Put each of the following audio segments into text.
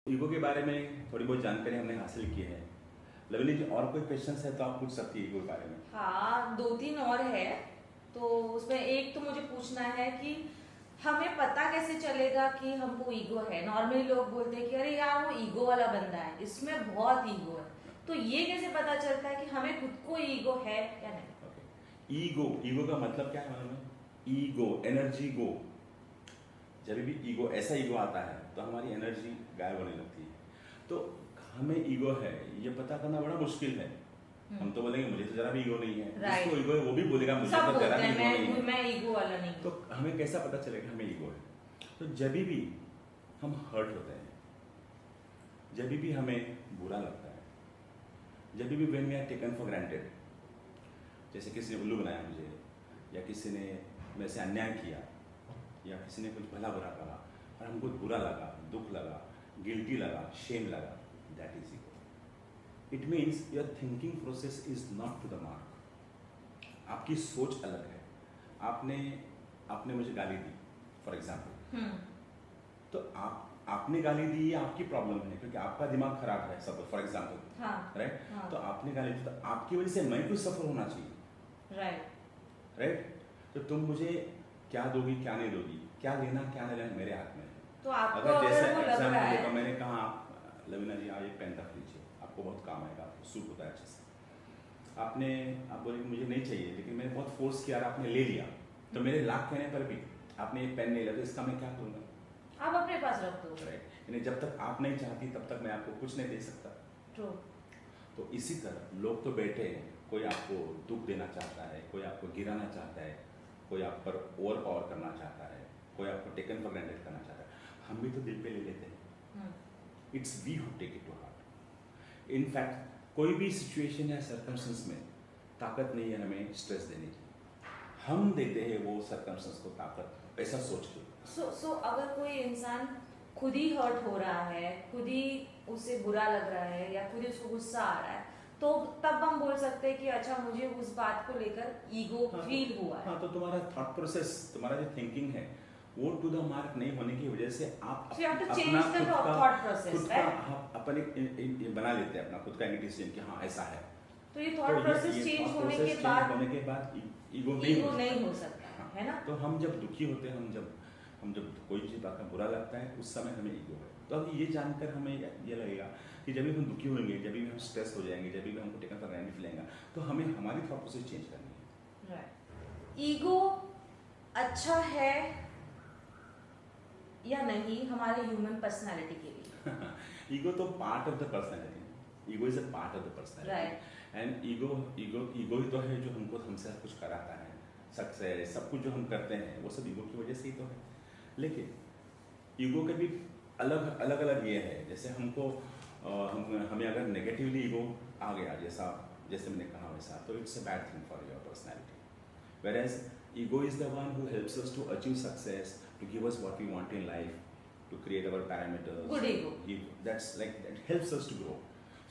Ego के बारे में थोड़ी बहुत जानकारी हमने हासिल की है। लवली जी, और कोई क्वेश्चन है तो आप पूछ सकती है ईगो के बारे में। हाँ, दो तीन और है। तो उसमें एक तो मुझे पूछना है कि हमें पता कैसे चलेगा कि हमको ईगो है। नॉर्मली लोग बोलते हैं कि अरे यार वो ईगो वाला बंदा है, इसमें बहुत ईगो है। तो ये कैसे पता चलता है कि हमें खुद को ईगो है या नहीं? ओके, ईगो ईगो का मतलब क्या है मालूम है? ईगो एनर्जी गो। जब भी ईगो ऐसा ईगो आता है तो हमारी एनर्जी गायब होने लगती है। तो हमें ईगो है ये पता करना बड़ा मुश्किल है। हम तो बोलेंगे मुझे तो जरा भी ईगो नहीं है, जिसको ईगो है वो भी बोलेगा मुझे सब तो जरा बोलते भी हैं ईगो नहीं है। मैं ईगो वाला नहीं हूँ। तो हमें कैसा पता चलेगा हमें ईगो है? तो जब भी हम हर्ट होते हैं, जब भी हमें बुरा लगता है, जब भी when we are taken for granted, जैसे किसी ने उल्लू बनाया मुझे, या किसी ने मेरे से अन्याय किया, या किसी ने कुछ भला बुरा कहा और हमको बुरा लगा, दुख लगा, गिल्टी लगा, शेम लगा, that is ego. It means your thinking process is not to the mark. आपकी सोच अलग है। आपने आपने मुझे गाली दी फॉर एग्जाम्पल, तो आपने गाली दी ये आपकी प्रॉब्लम है क्योंकि आपका दिमाग खराब है सब फॉर एग्जाम्पल। हाँ, राइट। हाँ, तो आपने गाली दी तो आपकी वजह से मैं कुछ सफर होना चाहिए। राइट। राइट। तो तुम मुझे क्या दोगी क्या नहीं दोगी, क्या लेना क्या नहीं लेना मेरे हाथ में है। तो आपको अगर जैसे अगर वो लग रहा एग्जाम्पल है, लेकर मैंने कहा लवीना जी आप एक पेन रख लीजिए, आपको बहुत काम आएगा, आपको सूट होता है अच्छे से। आप बोले कि मुझे नहीं चाहिए, लेकिन मैंने बहुत फोर्स किया और आपने ले लिया, तो मेरे लाख कहने पर भी आपने एक पेन नहीं लिया, तो इसका मैं क्या करूँगा? आप अपने पास रख दो। राइट। यानी जब तक आप नहीं चाहती तब तक मैं आपको कुछ नहीं दे सकता। ट्रू। तो इसी तरह लोग तो बैठे हैं, कोई आपको दुख देना चाहता है, कोई आपको गिराना चाहता है, कोई आप पर ओवर पावर करना चाहता है, कोई आपको टेकन फॉर ग्रांटेड करना चाहता है। हम भी तो दिल पे ले लेते हैं। It's we who take it to heart. In fact कोई भी सिचुएशन या सर्कमस्टेंस में ताकत नहीं है हमें स्ट्रेस देने की, हम देते हैं वो सर्कमस्टेंस को ताकत, ऐसा सोच के। सो अगर कोई इंसान खुद ही हर्ट हो रहा है, खुद ही उसे बुरा लग रहा है या खुद ही उसको गुस्सा आ रहा है, तो तब हम बोल सकते हैं कि अच्छा मुझे उस बात को लेकर ईगो फील हुआ है। हाँ, तो तुम्हारा थॉट प्रोसेस, तुम्हारा जो थिंकिंग है वो टू द मार्क नहीं होने की वजह से आप So you have to अपना change the thought process, खुद right? का अपन एक बना लेते हैं अपना खुद का डिसीजन कि हाँ ऐसा है। तो ये थॉट प्रोसेस चेंज होने के बाद ईगो नहीं हो सकता। हाँ, है ना? तो हम जब दुखी होते हैं, हम जब कोई चीज़ बात का बुरा लगता है उस समय हमें ईगो है। तो अब ये जानकर हमें ये लगेगा कि जब भी हम दुखी होंगे, जब भी हम स्ट्रेस हो जाएंगे, जब भी हमको टेकन फॉर ग्रांटेड लेंगे, तो हमें हमारी थॉट प्रोसेस चेंज करनी है। राइट। ईगो अच्छा है या नहीं हमारे ह्यूमन पर्सनालिटी के लिए? ईगो तो part of the personality. Ego is a part of the personality. Right. And ego ही तो है जो हमको हमसे कुछ कराता है, सक्सेस सब कुछ जो हम करते हैं वो सब ईगो की वजह से ही तो है। लेकिन ईगो के भी अलग अलग ये है। जैसे हमको हमें अगर नेगेटिवली ईगो आ गया, जैसे मैंने कहा वैसा, तो it's a bad thing for your personality. Whereas ego is the one who helps us to achieve success, to give us what we want in life, to create our parameters. Good ego. That helps us to grow.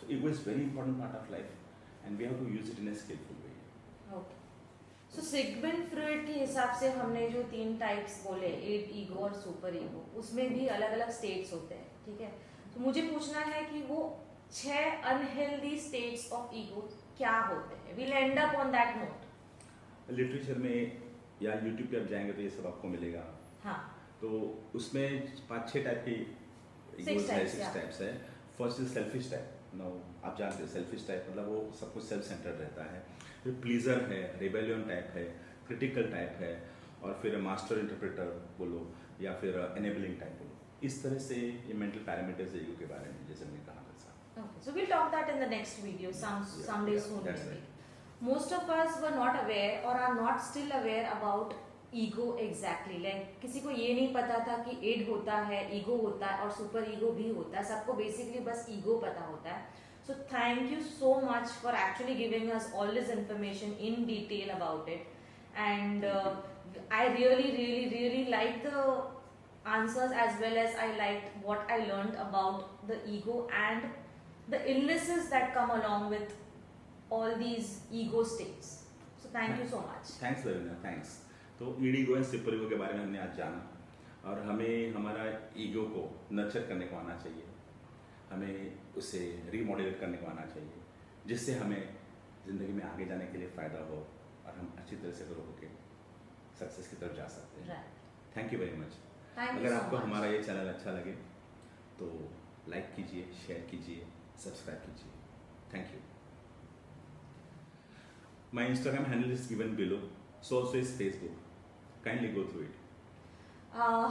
So ego is very important part of life, and we have to use it in a skillful way. Okay. So Sigmund Freud के हिसाब से हमने जो 3 types बोले, ego और super ego, उसमें भी अलग अलग स्टेट्स होते हैं। ठीक है, तो मुझे पूछना है कि वो 6 अनहेल्दी स्टेट्स ऑफ ईगो क्या होते हैं? Will and up on that note. Literature में या यूट्यूब पे आप जाएंगे तो ये सब आपको मिलेगा। हाँ। तो उसमें 5-6 टाइप की ईगोस है, 6 टाइप्स है। First is selfish type. No, आप जानते हैं सेल्फिश टाइप मतलब वो सब कुछ सेल्फ सेंटर्ड रहता है। फिर प्लीजर है, रेबेलियन टाइप है, क्रिटिकल टाइप है, और फिर मास्टर इंटरप्रेटर बोलो या फिर एनेबलिंग टाइप बोलो। इस तरह से ये मेंटल पैरामीटर्स ईगो के बारे में जैसे मैंने कहा था। Okay, so we'll talk that in the next video someday soon that's maybe. right. Most of us were not aware or are not still aware about ego exactly. Like किसी को ये नहीं पता था कि id होता है, ego होता है और सुपर ईगो भी होता है। सबको बेसिकली बस ईगो पता होता है। So thank you so much for actually giving us all this information in detail about it. And I really like the answers as well as I liked what I learned about the ego and the illnesses that come along with all these ego states. So thank you so much. Thanks Lavina, thanks. तो ego and super ego के बारे में हमने आज जाना, और हमें हमारा ईगो को नर्चर करने को आना चाहिए। हमें उसे रीमॉड्यूलेट करने को आना चाहिए, जिससे हमें ज़िंदगी में आगे जाने के लिए फ़ायदा हो और हम अच्छी तरह से ग्रो होकर सक्सेस की तरफ जा सकते हैं। Right, thank you very much. Thank you अगर सो आपको मच। हमारा ये चैनल अच्छा लगे तो लाइक कीजिए, शेयर कीजिए, सब्सक्राइब कीजिए। Thank you. My Instagram handle is given below. So also is Facebook. Kindly go through it.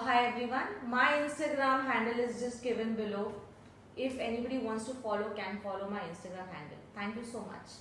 Hi everyone, my Instagram handle is just given below. If anybody wants to follow, can follow my Instagram handle. Thank you so much.